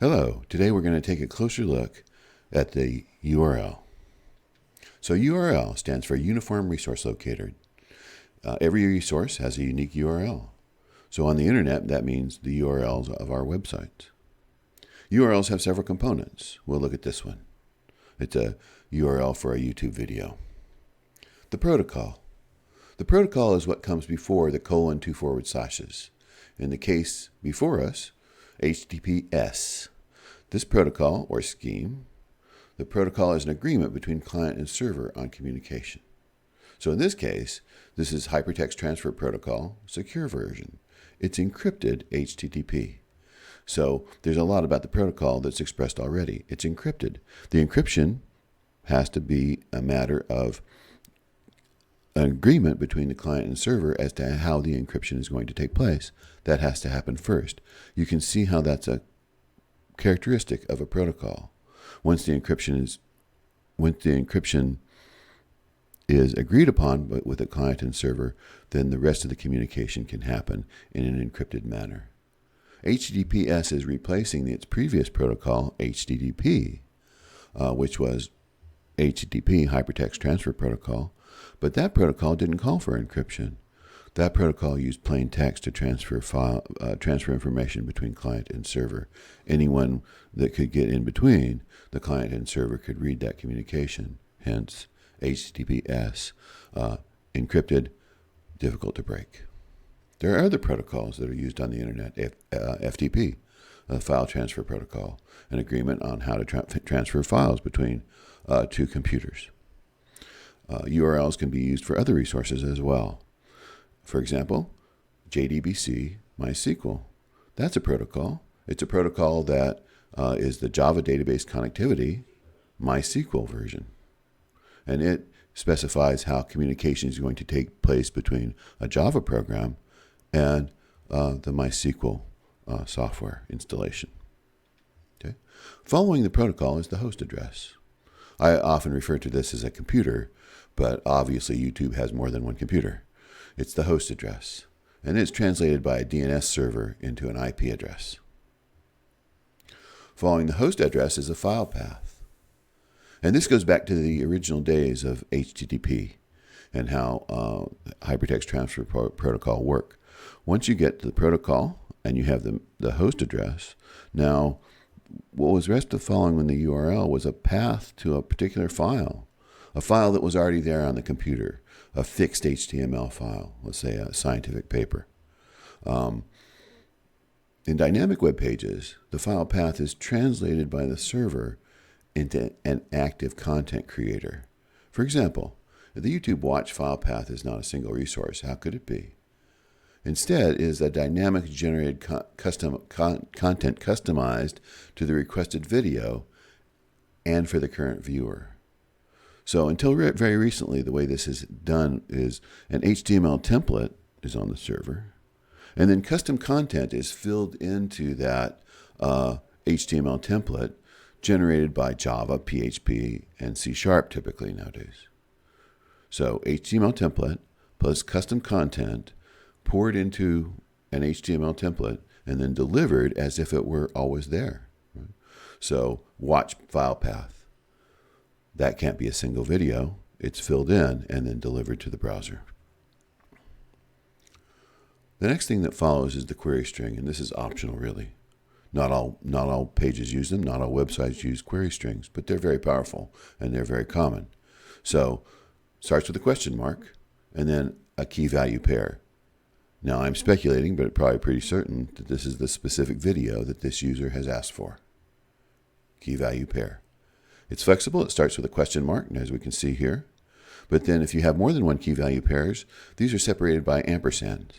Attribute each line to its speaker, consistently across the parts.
Speaker 1: Hello, today we're going to take a closer look at the URL. So URL stands for Uniform Resource Locator. Every resource has a unique URL. So on the internet, that means the URLs of our websites. URLs have several components. We'll look at this one. It's a URL for a YouTube video. The protocol. The protocol is what comes before the : 2/. In the case before us, HTTPS. This protocol, or scheme, the protocol is an agreement between client and server on communication. So in this case, this is Hypertext Transfer Protocol, secure version. It's encrypted HTTP. So there's a lot about the protocol that's expressed already. It's encrypted. The encryption has to be a matter of an agreement between the client and server as to how the encryption is going to take place. That has to happen first. You can see how that's a characteristic of a protocol. Once the encryption is agreed upon with the client and server, then the rest of the communication can happen in an encrypted manner. HTTPS is replacing its previous protocol, HTTP, which was HTTP, Hypertext Transfer Protocol, but that protocol didn't call for encryption. That protocol used plain text to transfer information between client and server. Anyone that could get in between the client and server could read that communication. Hence, HTTPS, encrypted, difficult to break. There are other protocols that are used on the internet. FTP, File Transfer Protocol, an agreement on how to transfer files between two computers. URLs can be used for other resources as well. For example, JDBC MySQL. That's a protocol. It's a protocol that is the Java Database Connectivity MySQL version. And it specifies how communication is going to take place between a Java program and the MySQL software installation. Okay. Following the protocol is the host address. I often refer to this as a computer, but obviously YouTube has more than one computer. It's the host address, and it's translated by a DNS server into an IP address. Following the host address is a file path. And this goes back to the original days of HTTP and how Hypertext Transfer Protocol work. Once you get to the protocol and you have the host address, now what was RESTful following in the URL was a path to a particular file, a file that was already there on the computer, a fixed HTML file, let's say a scientific paper. In dynamic web pages, the file path is translated by the server into an active content creator. For example, if the YouTube watch file path is not a single resource, how could it be? Instead, it is a dynamic generated content customized to the requested video and for the current viewer. So until very recently, the way this is done is an HTML template is on the server, and then custom content is filled into that HTML template generated by Java, PHP, and C# typically nowadays. So HTML template plus custom content poured into an HTML template and then delivered as if it were always there. Right? So watch file path. That can't be a single video. It's filled in and then delivered to the browser. The next thing that follows is the query string, and this is optional really. Not all pages use them, not all websites use query strings, but they're very powerful and they're very common. So starts with a question mark and then a key value pair. Now I'm speculating, but probably pretty certain that this is the specific video that this user has asked for. Key value pair. It's flexible. It starts with a question mark, as we can see here. But then if you have more than one key value pairs, these are separated by ampersands.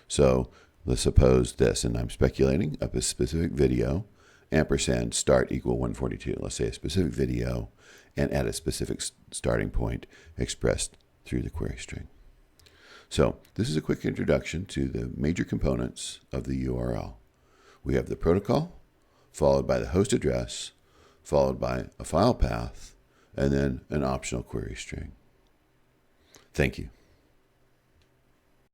Speaker 1: So let's suppose this, and I'm speculating, of a specific video, ampersand start equal 142. Let's say a specific video and at a specific starting point expressed through the query string. So this is a quick introduction to the major components of the URL. We have the protocol, followed by the host address, followed by a file path, and then an optional query string. Thank you.